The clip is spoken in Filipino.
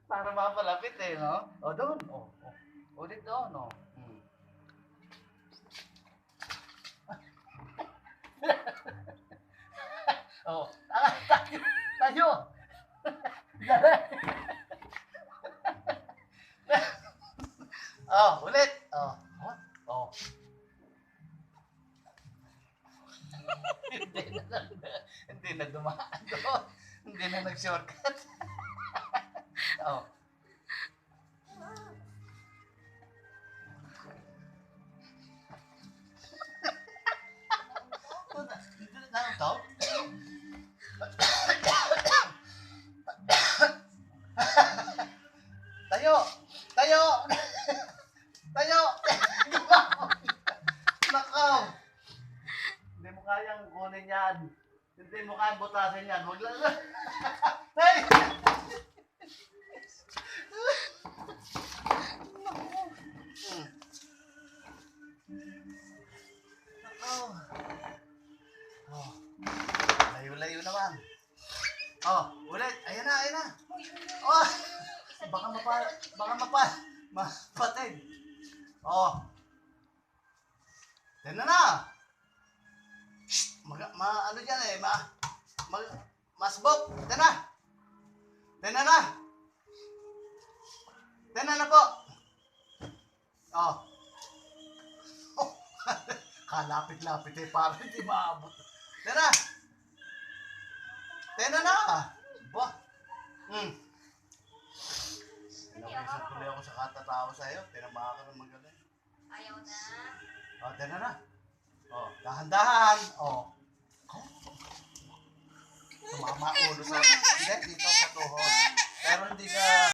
Para mapalapit eh, no? O, doon. O. Ulit doon, o. O. Tayo. Dali. O, ulit. O. O. Hindi na dumaan doon. Hindi na nag-shortcut. Oh. Hindi na to? Tayo! Tayo! Tayo! Nakaw! Hindi mo kayang kunin yan. Hindi mo kayang butasin yan. Huwag lang. Hey! Nakaw! Oh. Layo-layo naman. Oh, ulit. Ayan na, ayan na. Oh! Baka mapatid. Oh. Yan na na. Ano dyan eh, masbok. Yan na. Yan na. Yan na po. Oh. Oh. Kalapit-lapit eh, parang hindi maabot. Yan na. Yan na. Bah. Pinawisan tuloy ako sa katatawa sa'yo. Tinamakan ka ng magaling. Ayaw na. O, yan na. O, dahan-dahan. O. Tumama ulo sa... Hindi, dito sa tuhod. Pero hindi ka...